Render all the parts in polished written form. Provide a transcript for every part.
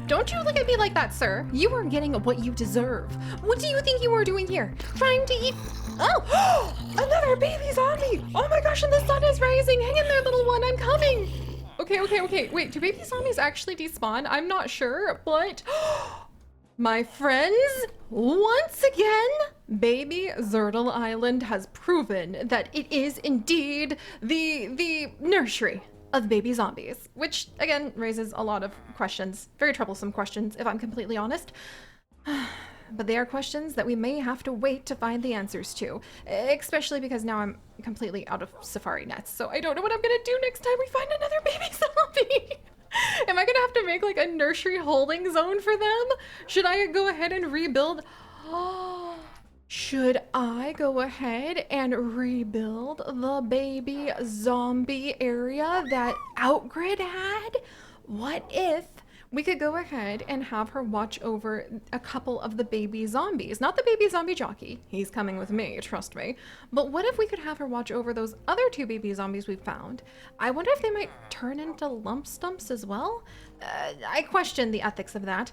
Don't you look at me like that, sir. You are getting what you deserve. What do you think you are doing here? Trying to eat... Oh, another baby zombie. Oh my gosh, and the sun is rising. Hang in there, little one, I'm coming. Okay. Wait, do baby zombies actually despawn? I'm not sure, but... My friends, once again, baby Zerdal Island has proven that it is indeed the nursery of baby zombies, which again raises a lot of questions, very troublesome questions, if I'm completely honest. But they are questions that we may have to wait to find the answers to, especially because now I'm completely out of safari nets, so I don't know what I'm gonna do next time we find another baby zombie. Am I gonna have to make like a nursery holding zone for them? Should I go ahead and rebuild? Should I go ahead and rebuild the baby zombie area that Outgrid had? What if we could go ahead and have her watch over a couple of the baby zombies? Not the baby zombie jockey, he's coming with me, trust me. But what if we could have her watch over those other two baby zombies we found? I wonder if they might turn into lump stumps as well? I question the ethics of that,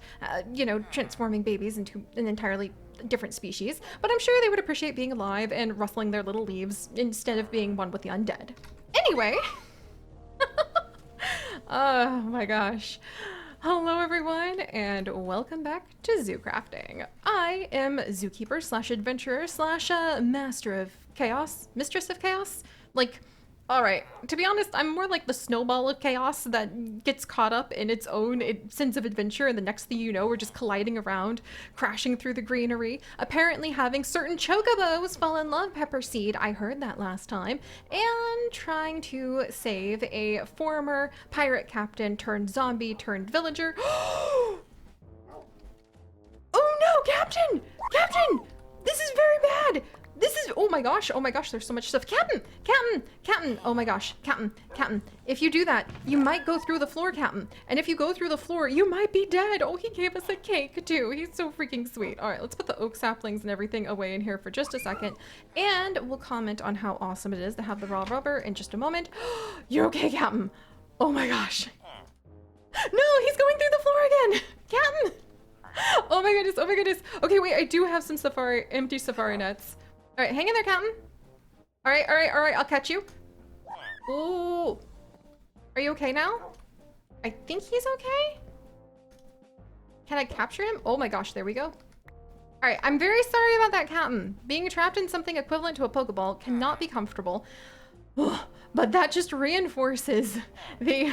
you know, transforming babies into an entirely different species, but I'm sure they would appreciate being alive and rustling their little leaves instead of being one with the undead. Anyway, oh my gosh. Hello everyone, and welcome back to Zoo Crafting. I am zookeeper slash adventurer slash master of chaos, mistress of chaos. Like, all right, to be honest, I'm more like the snowball of chaos that gets caught up in its own sense of adventure, and the next thing you know, we're just colliding around, crashing through the greenery, apparently having certain chocobos fall in love pepper seed, I heard that last time, and trying to save a former pirate captain turned zombie turned villager. Oh no, Captain! Captain! This is very bad! This is, oh my gosh, there's so much stuff. Captain, oh my gosh, Captain, if you do that, you might go through the floor, Captain. And if you go through the floor, you might be dead. Oh, he gave us a cake too. He's so freaking sweet. All right, let's put the oak saplings and everything away in here for just a second. And we'll comment on how awesome it is to have the raw rubber in just a moment. You're okay, Captain. Oh my gosh. No, he's going through the floor again. Captain. Oh my goodness. Okay, wait, I do have some empty safari nets. All right, hang in there, Captain. All right, I'll catch you. Ooh. Are you okay now? I think he's okay. Can I capture him? Oh my gosh, there we go. All right, I'm very sorry about that, Captain. Being trapped in something equivalent to a Pokeball cannot be comfortable. But that just reinforces the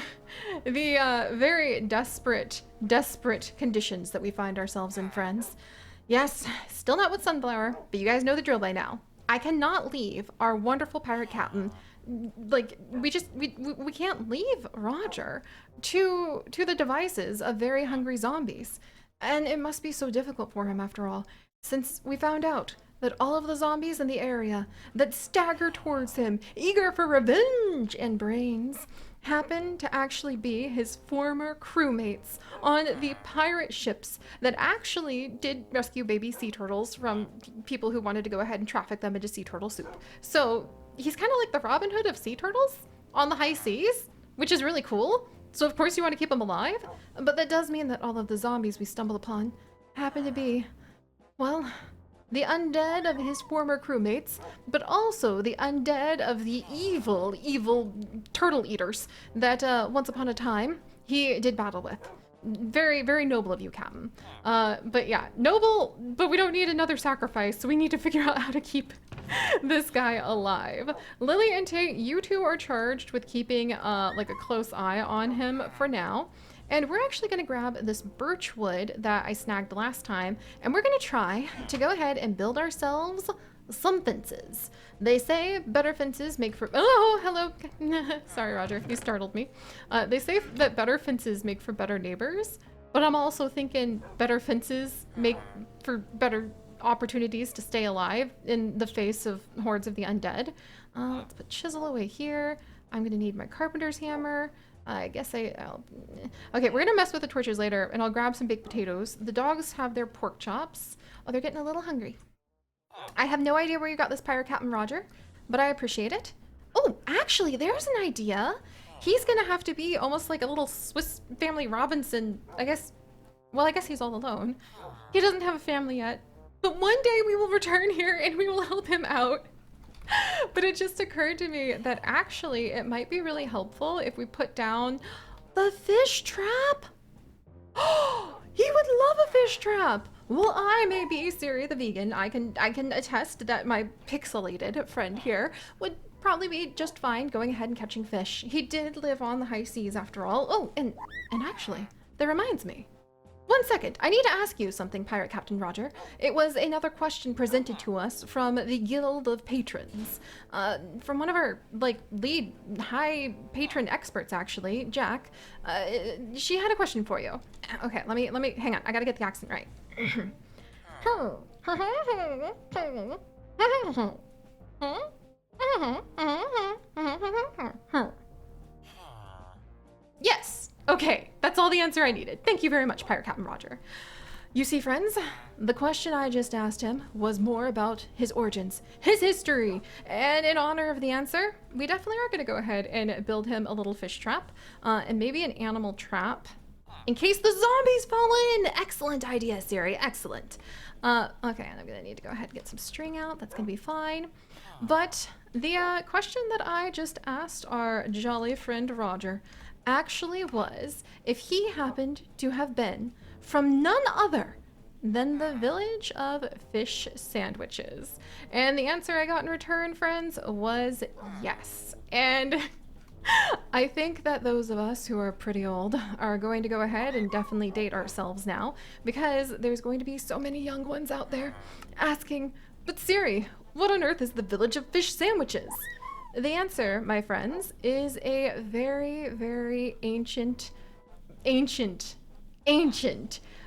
very desperate conditions that we find ourselves in, friends. Yes, still not with Sunflower, but you guys know the drill by now. I cannot leave our wonderful pirate captain. Like, we can't leave Roger to the devices of very hungry zombies. And it must be so difficult for him after all, since we found out that all of the zombies in the area that stagger towards him, eager for revenge and brains, happen to actually be his former crewmates on the pirate ships that actually did rescue baby sea turtles from people who wanted to go ahead and traffic them into sea turtle soup. So he's kind of like the Robin Hood of sea turtles on the high seas, which is really cool. So of course you want to keep him alive, but that does mean that all of the zombies we stumble upon happen to be, well, the undead of his former crewmates, but also the undead of the evil turtle eaters that once upon a time he did battle with. Very, very noble of you, Captain. But yeah, noble, but we don't need another sacrifice, so we need to figure out how to keep this guy alive. Lily and Tate, you two are charged with keeping like a close eye on him for now. And we're actually gonna grab this birch wood that I snagged last time, and we're gonna try to go ahead and build ourselves some fences. They say better fences make for, oh, hello. Sorry, Roger, you startled me. They say that better fences make for better neighbors, but I'm also thinking better fences make for better opportunities to stay alive in the face of hordes of the undead. Let's put chisel away here. I'm gonna need my carpenter's hammer. I guess I'll... Okay, we're gonna mess with the torches later, and I'll grab some baked potatoes. The dogs have their pork chops. Oh, they're getting a little hungry. I have no idea where you got this pirate Captain Roger, but I appreciate it. Oh, actually, there's an idea. He's gonna have to be almost like a little Swiss Family Robinson, I guess, Well, I guess he's all alone. He doesn't have a family yet. But one day we will return here and we will help him out. But it just occurred to me that actually it might be really helpful if we put down the fish trap. Oh, he would love a fish trap. Well, I may be Seri the vegan. I can attest that my pixelated friend here would probably be just fine going ahead and catching fish. He did live on the high seas after all. Oh, and actually, that reminds me. One second, I need to ask you something, Pirate Captain Roger. It was another question presented to us from the Guild of Patrons. From one of our, like, lead high patron experts, actually, Jack. She had a question for you. Okay, let me, hang on, I gotta get the accent right. Yes! Okay, that's all the answer I needed. Thank you very much, Pirate Captain Roger. You see, friends, the question I just asked him was more about his origins, his history, and in honor of the answer, we definitely are going to go ahead and build him a little fish trap, and maybe an animal trap, in case the zombies fall in. Excellent idea, Seri, excellent. Okay, and I'm going to need to go ahead and get some string out. That's going to be fine. But the question that I just asked our jolly friend Roger actually was if he happened to have been from none other than the village of fish sandwiches. And the answer I got in return, friends, was yes. And I think that those of us who are pretty old are going to go ahead and definitely date ourselves now, because there's going to be so many young ones out there asking, but Seri, what on earth is the village of fish sandwiches? The answer, my friends, is a very, very ancient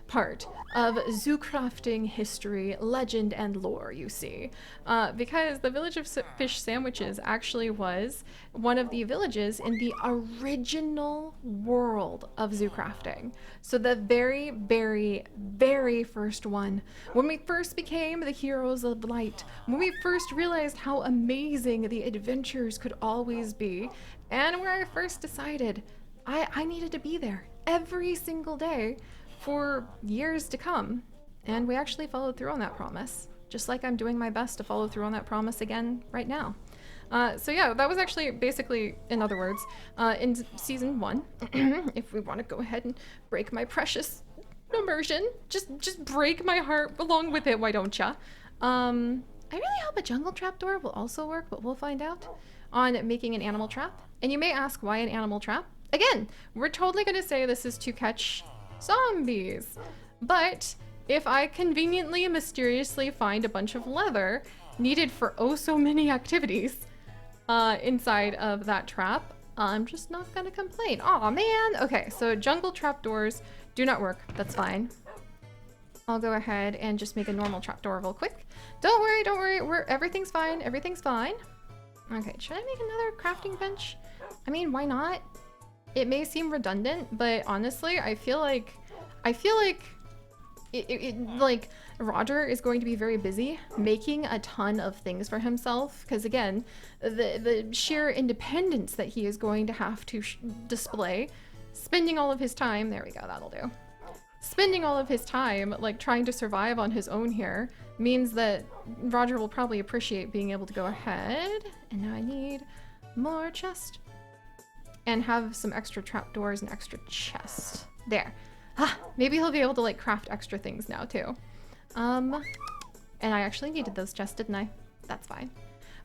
part of zoo crafting history, legend, and lore, you see. Because the village of fish sandwiches actually was one of the villages in the original world of zoo crafting. So the very, very, very first one, when we first became the heroes of light, when we first realized how amazing the adventures could always be, and where I first decided I needed to be there every single day for years to come. And we actually followed through on that promise, just like I'm doing my best to follow through on that promise again right now. So yeah, that was actually basically, in other words, in season 1, if we want to go ahead and break my precious immersion, just break my heart along with it, why don't ya? I really hope a jungle trapdoor will also work, but we'll find out on making an animal trap. And you may ask, why an animal trap? Again, we're totally going to say this is to catch zombies. But if I conveniently, mysteriously find a bunch of leather needed for oh so many activities inside of that trap, I'm just not going to complain. Aw, man. Okay, so jungle trapdoors do not work. That's fine. I'll go ahead and just make a normal trapdoor real quick. Don't worry. Everything's fine. Everything's fine. Okay, should I make another crafting bench? I mean, why not? It may seem redundant, but honestly, I feel like Roger is going to be very busy making a ton of things for himself, because again, the sheer independence that he is going to have to display, spending all of his time, there we go, that'll do. Spending all of his time like trying to survive on his own here means that Roger will probably appreciate being able to go ahead, and now I need more chest. And have some extra trapdoors and extra chests. There. Maybe he'll be able to like craft extra things now too. And I actually needed those chests, didn't I? That's fine.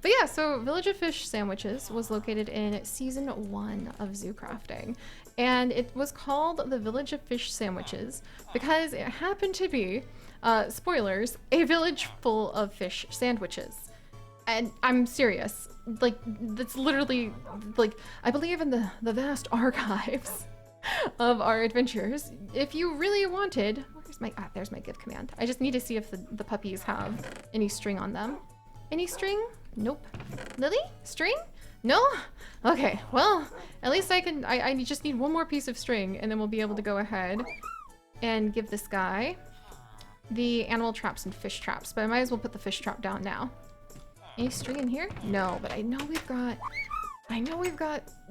But yeah, so Village of Fish Sandwiches was located in season 1 of Zoo Crafting. And it was called the Village of Fish Sandwiches because it happened to be, spoilers, a village full of fish sandwiches. And I'm serious. Like, that's literally, like, I believe in the vast archives of our adventures. If you really wanted, where's my, there's my give command. I just need to see if the puppies have any string on them. Any string? Nope. Lily? String? No? Okay, well, at least I just need one more piece of string and then we'll be able to go ahead and give this guy the animal traps and fish traps, but I might as well put the fish trap down now. Any string in here? No, but I know we've got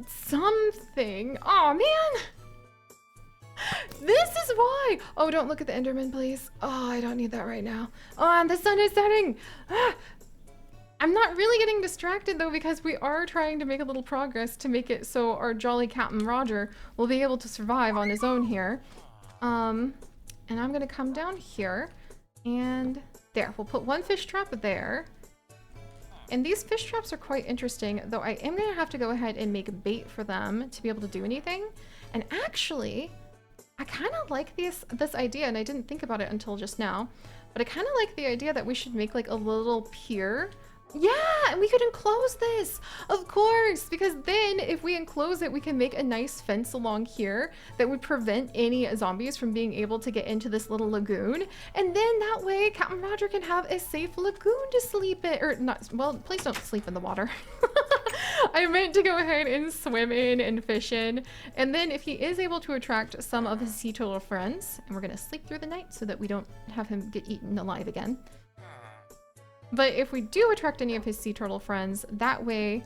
something. Oh man! This is why. Oh, don't look at the Enderman, please. Oh, I don't need that right now. Oh, and the sun is setting. Ah. I'm not really getting distracted though, because we are trying to make a little progress to make it so our jolly Captain Roger will be able to survive on his own here. And I'm gonna come down here and there, we'll put one fish trap there. And these fish traps are quite interesting, though I am gonna have to go ahead and make bait for them to be able to do anything. And actually, I kind of like this idea, and I didn't think about it until just now, but I kind of like the idea that we should make like a little pier. Yeah, and we could enclose this, of course, because then if we enclose it, we can make a nice fence along here that would prevent any zombies from being able to get into this little lagoon. And then that way, Captain Roger can have a safe lagoon to sleep in, or not, well, please don't sleep in the water. I meant to go ahead and swim in and fish in. And then if he is able to attract some of his sea turtle friends, and we're gonna sleep through the night so that we don't have him get eaten alive again. But if we do attract any of his sea turtle friends, that way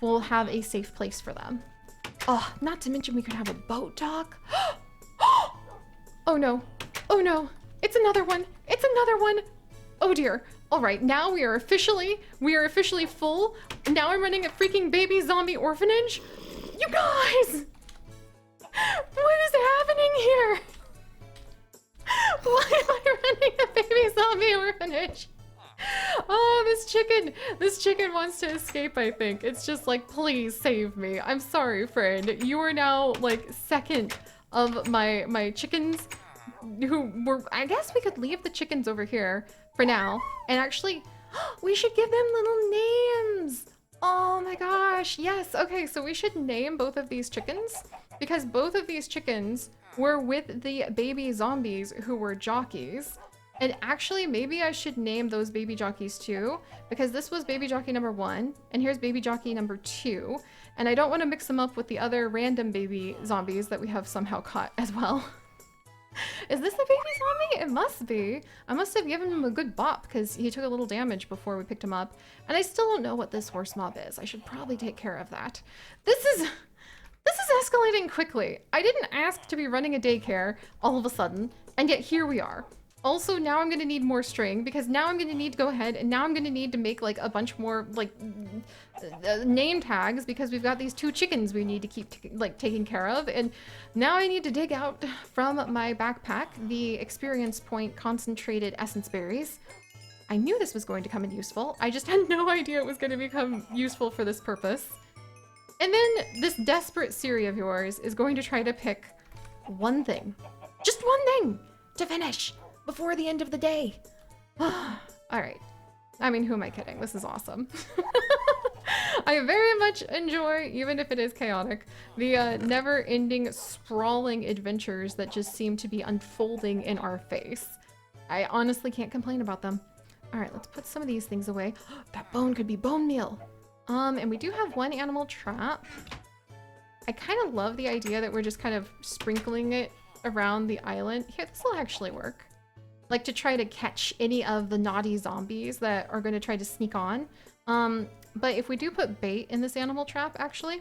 we'll have a safe place for them. Oh, not to mention we could have a boat dock. Oh no, oh no, it's another one, it's another one. Oh dear. All right, now we are officially full. Now I'm running a freaking baby zombie orphanage. You guys, what is happening here? Why am I running a baby zombie orphanage? Oh, this chicken wants to escape, I think. It's just like, please save me. I'm sorry, friend. You are now like second of my chickens who were, I guess we could leave the chickens over here for now. And actually, we should give them little names. Oh my gosh, yes. Okay, so we should name both of these chickens because both of these chickens were with the baby zombies who were jockeys. And actually, maybe I should name those baby jockeys too, because this was baby jockey number 1, and here's baby jockey number 2. And I don't want to mix them up with the other random baby zombies that we have somehow caught as well. Is this a baby zombie? It must be. I must have given him a good bop because he took a little damage before we picked him up. And I still don't know what this horse mob is. I should probably take care of that. This is escalating quickly. I didn't ask to be running a daycare all of a sudden, and yet here we are. Also, now I'm gonna need more string because now I'm gonna need to go ahead and now I'm gonna need to make like a bunch more like name tags because we've got these 2 chickens we need to keep taking care of. And now I need to dig out from my backpack the experience point concentrated essence berries. I knew this was going to come in useful. I just had no idea it was going to become useful for this purpose. And then this desperate Seri of yours is going to try to pick one thing, just one thing to finish before the end of the day. All right. I mean, who am I kidding? This is awesome. I very much enjoy, even if it is chaotic, the never-ending sprawling adventures that just seem to be unfolding in our face. I honestly can't complain about them. All right, let's put some of these things away. That bone could be bone meal. And we do have one animal trap. I kind of love the idea that we're just kind of sprinkling it around the island. Here, this will actually work. Like to try to catch any of the naughty zombies that are going to try to sneak on. But if we do put bait in this animal trap, actually.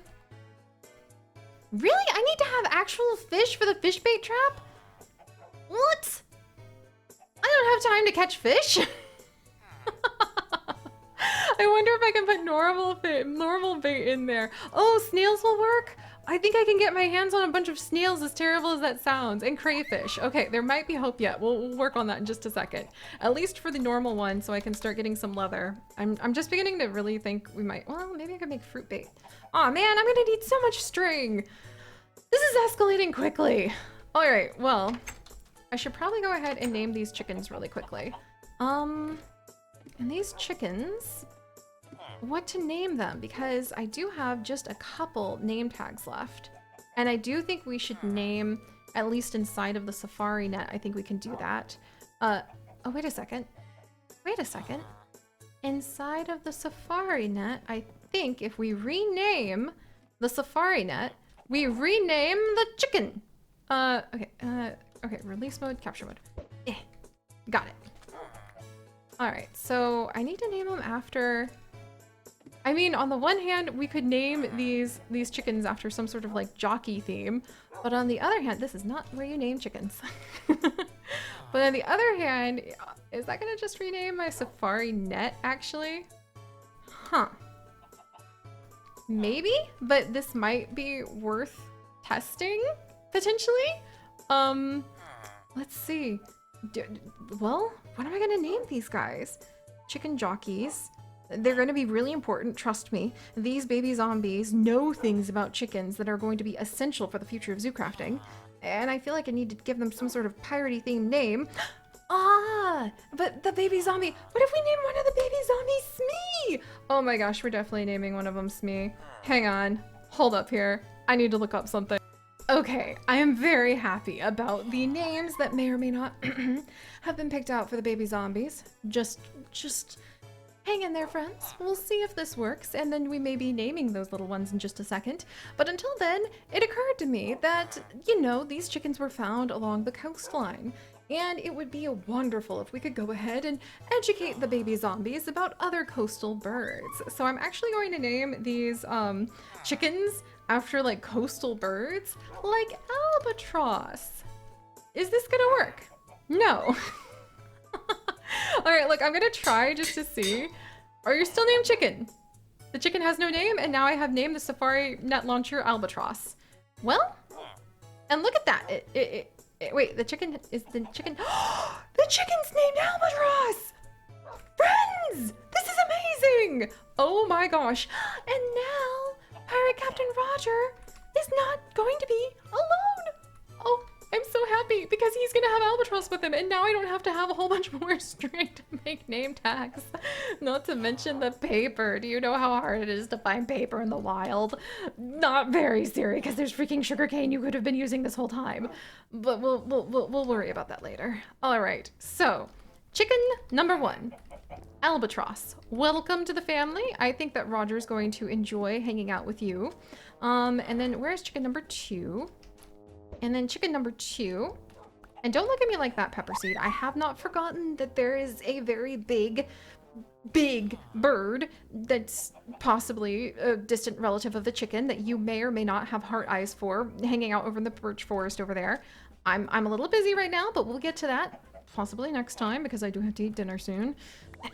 Really? I need to have actual fish for the fish bait trap? What? I don't have time to catch fish. I wonder if I can put normal bait in there. Oh, snails will work. I think I can get my hands on a bunch of snails, as terrible as that sounds, and crayfish. Okay, there might be hope yet. We'll work on that in just a second. At least for the normal one, so I can start getting some leather. I'm just beginning to really think we might, well, maybe I could make fruit bait. Aw, man, I'm gonna need so much string. This is escalating quickly. All right, well, I should probably go ahead and name these chickens really quickly. And these chickens, what to name them, because I do have just a couple name tags left. And I do think we should name, at least inside of the safari net, I think we can do that. Oh, wait a second. Wait a second. Inside of the safari net, I think if we rename the safari net, we rename the chicken. Okay, release mode, capture mode. Got it. All right, so I need to name them after I mean, on the one hand, we could name these chickens after some sort of like jockey theme, but on the other hand, this is not where you name chickens. But on the other hand, is that gonna just rename my safari net actually? Huh. Maybe, but this might be worth testing potentially. Let's see. Well, what am I gonna name these guys? Chicken jockeys. They're going to be really important, trust me. These baby zombies know things about chickens that are going to be essential for the future of zoo crafting. And I feel like I need to give them some sort of piratey themed name. Ah, but the baby zombie. What if we name one of the baby zombies Smee? Oh my gosh, we're definitely naming one of them Smee. Hang on, hold up here. I need to look up something. Okay, I am very happy about the names that may or may not have been picked out for the baby zombies. Just hang in there, friends. We'll see if this works, and then we may be naming those little ones in just a second. But until then, it occurred to me that, you know, these chickens were found along the coastline, and it would be wonderful if we could go ahead and educate the baby zombies about other coastal birds. So I'm actually going to name these chickens after like coastal birds, like albatross. Is this gonna work? No. All right, look, I'm gonna try just to see. Are you still named Chicken? The chicken has no name, and now I have named the Safari Net Launcher Albatross. Well, and look at that. Wait, the chicken is the chicken. The chicken's named Albatross! Friends, this is amazing! Oh my gosh. And now, Pirate Captain Roger is not going to be alone. Oh, I'm so happy because he's gonna have Albatross with him, and now I don't have to have a whole bunch more string to make name tags. Not to mention the paper. Do you know how hard it is to find paper in the wild? Not very, Seri, because there's freaking sugarcane you could have been using this whole time. But we'll worry about that later. All right, so chicken number 1, Albatross. Welcome to the family. I think that Roger's going to enjoy hanging out with you. And then where's chicken number 2? And then chicken number 2, and don't look at me like that, Pepper Seed. I have not forgotten that there is a very big bird that's possibly a distant relative of the chicken that you may or may not have heart eyes for, hanging out over in the birch forest over there. I'm a little busy right now, but we'll get to that possibly next time because I do have to eat dinner soon.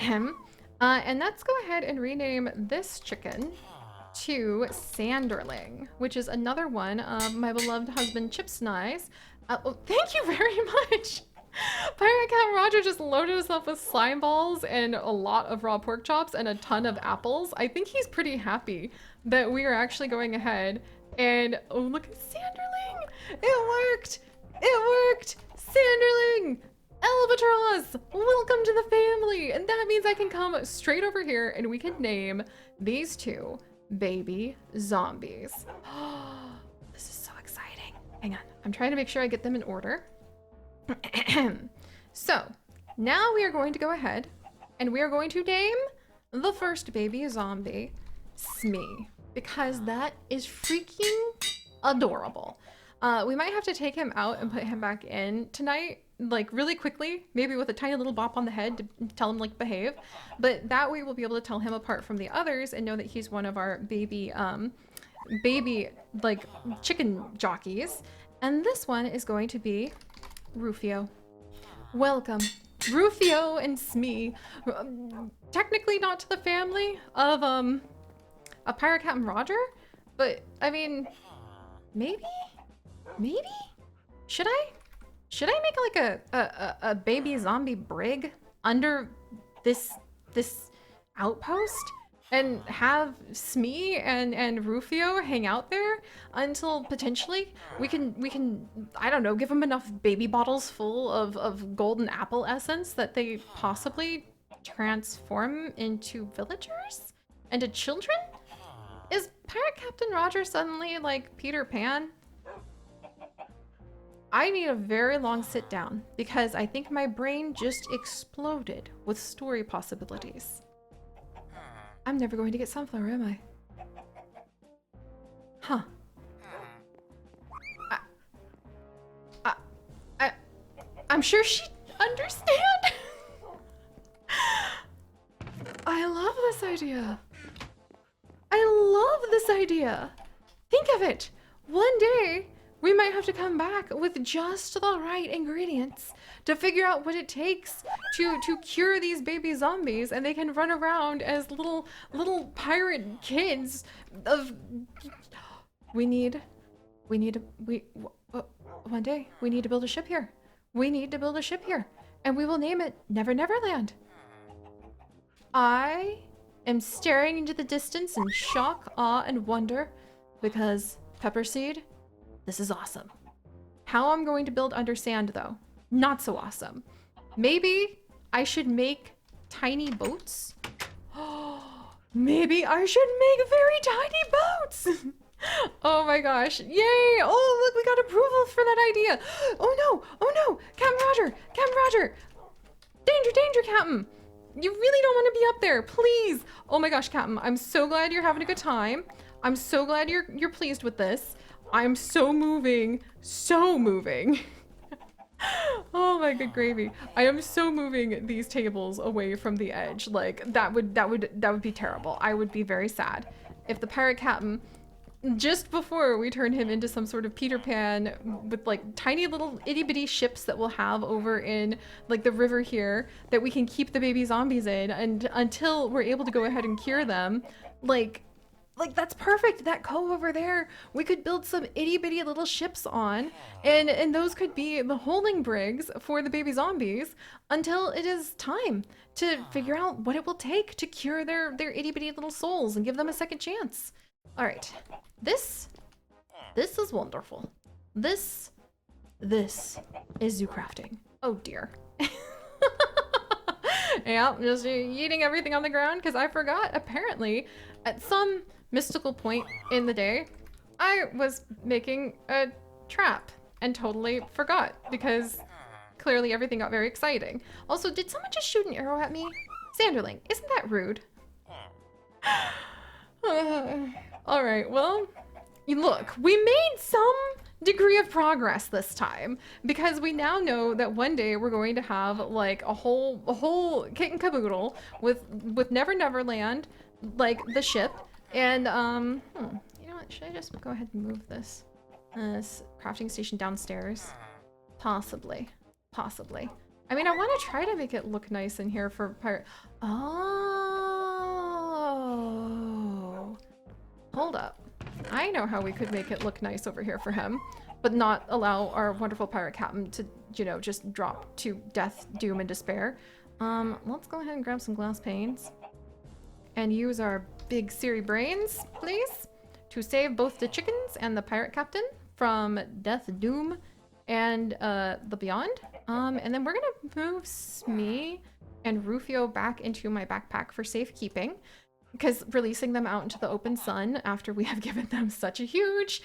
And let's go ahead and rename this chicken to Sanderling, which is another one of my beloved husband Chip's Nyes. Oh, thank you very much. Pirate Cat Roger just loaded us up with slime balls and a lot of raw pork chops and a ton of apples. I think he's pretty happy that we are actually going ahead and, oh, look at Sanderling. It worked. It worked. Sanderling. Albatross, welcome to the family. And that means I can come straight over here and we can name these 2 baby zombies. This is so exciting. Hang on, I'm trying to make sure I get them in order. So now we are going to go ahead and we are going to name the first baby zombie Smee, because that is freaking adorable. We might have to take him out and put him back in tonight, like really quickly, maybe with a tiny little bop on the head to tell him like behave, but that way we'll be able to tell him apart from the others and know that he's one of our baby like chicken jockeys. And this one is going to be Rufio. Welcome, Rufio and Smee. Technically not to the family of a Pirate Captain Roger, but I mean, maybe should I make like a baby zombie brig under this outpost and have Smee and Rufio hang out there until potentially we can I don't know, give them enough baby bottles full of golden apple essence that they possibly transform into villagers? Into children? Is Pirate Captain Roger suddenly like Peter Pan? I need a very long sit down because I think my brain just exploded with story possibilities. I'm never going to get Sunflower, am I? Huh. I'm sure she'd understand. I love this idea. this idea. Think of it. One day, we might have to come back with just the right ingredients to figure out what it takes to cure these baby zombies, and they can run around as little pirate kids of... One day, we need to build a ship here. We need to build a ship here, and we will name it Never Never Land. I am staring into the distance in shock, awe, and wonder because Pepperseed, this is awesome. How I'm going to build under sand, though, not so awesome. Maybe I should make tiny boats. Maybe I should make very tiny boats. Oh my gosh, yay! Oh, look, we got approval for that idea. Oh no, Captain Roger, danger, Captain. You really don't want to be up there, please. Oh my gosh, Captain, I'm so glad you're having a good time. I'm so glad you're pleased with this. I'm so moving. Oh my good gravy. I am so moving these tables away from the edge. Like that would be terrible. I would be very sad if the pirate captain, just before we turn him into some sort of Peter Pan with like tiny little itty bitty ships that we'll have over in like the river here that we can keep the baby zombies in, and until we're able to go ahead and cure them, like that's perfect. That cove over there, we could build some itty bitty little ships on, and those could be the holding brigs for the baby zombies until it is time to figure out what it will take to cure their itty bitty little souls and give them a second chance. All right, this is wonderful. This is zoo crafting. Oh dear. Yeah, just eating everything on the ground because I forgot. Apparently, at some mystical point in the day, I was making a trap and totally forgot because clearly everything got very exciting. Also, did someone just shoot an arrow at me? Sanderling, isn't that rude? All right, well, look, we made some degree of progress this time because we now know that one day we're going to have like a whole kit and caboodle with Never Never Land, like the ship. And you know what, should I just go ahead and move this crafting station downstairs? Possibly. I mean, I want to try to make it look nice in here for pirate. Oh, hold up. I know how we could make it look nice over here for him, but not allow our wonderful pirate captain to, you know, just drop to death, doom, and despair. Let's go ahead and grab some glass panes and use our big Seri brains, please, to save both the chickens and the pirate captain from death, doom, and the beyond. And then we're gonna move Smee and Rufio back into my backpack for safekeeping, because releasing them out into the open sun after we have given them such a huge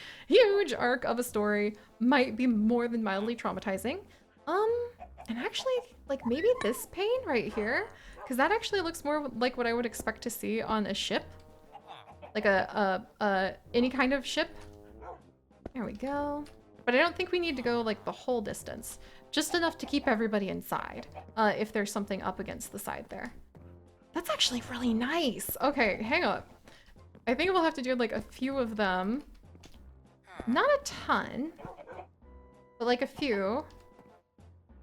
arc of a story might be more than mildly traumatizing. And actually, like maybe this pane right here, because that actually looks more like what I would expect to see on a ship, like any kind of ship. There we go. But I don't think we need to go like the whole distance, just enough to keep everybody inside, if there's something up against the side there. That's actually really nice. Okay, hang up. I think we'll have to do like a few of them. Not a ton, but like a few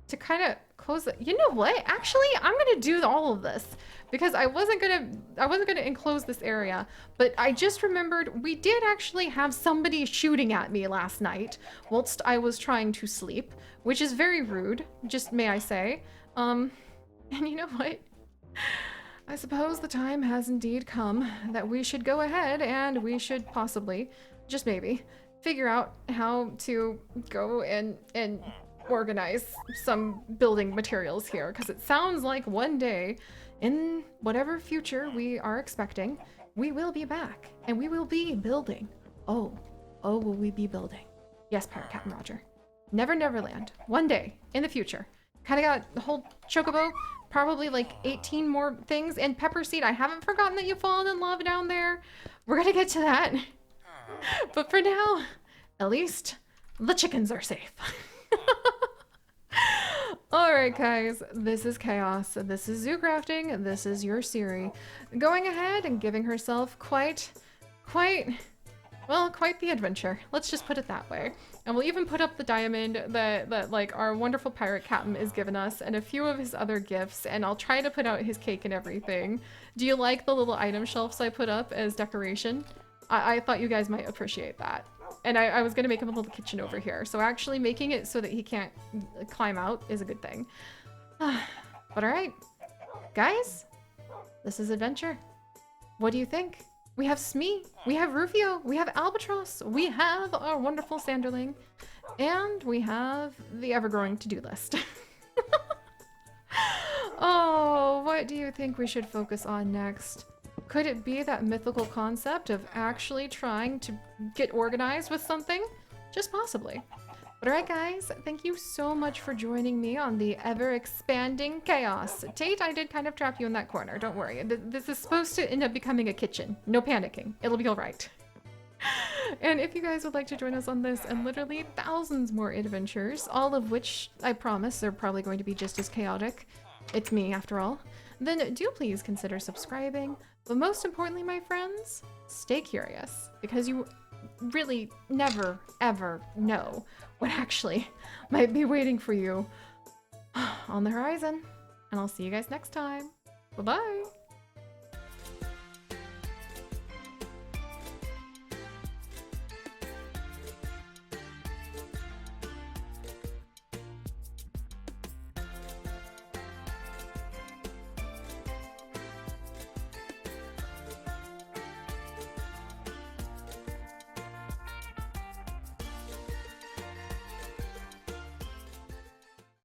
to kind of close it. You know what? Actually, I'm gonna do all of this because I wasn't gonna enclose this area, but I just remembered we did actually have somebody shooting at me last night whilst I was trying to sleep, which is very rude, just may I say. And you know what? I suppose the time has indeed come that we should go ahead and we should possibly, just maybe, figure out how to go and organize some building materials here, because it sounds like one day, in whatever future we are expecting, we will be back and we will be building. Oh, will we be building? Yes, Pirate Captain Roger. Never Never Land. One day in the future. Kind of got the whole chocobo, probably like 18 more things, and Pepperseed, I haven't forgotten that you've fallen in love down there. We're gonna get to that. But for now, at least the chickens are safe. Alright guys, this is Chaos, this is Zoo Crafting, this is your Seri, going ahead and giving herself quite quite, well, quite the adventure. Let's just put it that way. And we'll even put up the diamond that like our wonderful pirate captain is given us and a few of his other gifts, and I'll try to put out his cake and everything. Do you like the little item shelves I put up as decoration? I thought you guys might appreciate that. And I was gonna make him a little kitchen over here. So actually making it so that he can't climb out is a good thing. But alright, guys, this is adventure. What do you think? We have Smee, we have Rufio, we have Albatross, we have our wonderful Sanderling, and we have the ever-growing to-do list. Oh, what do you think we should focus on next? Could it be that mythical concept of actually trying to get organized with something? Just possibly. But alright guys, thank you so much for joining me on the ever-expanding chaos. Tate, I did kind of trap you in that corner, don't worry. This is supposed to end up becoming a kitchen. No panicking, it'll be alright. And if you guys would like to join us on this and literally thousands more adventures, all of which I promise are probably going to be just as chaotic, it's me after all, then do please consider subscribing. But most importantly, my friends, stay curious, because you really never, ever know what actually might be waiting for you on the horizon. And I'll see you guys next time. Bye-bye!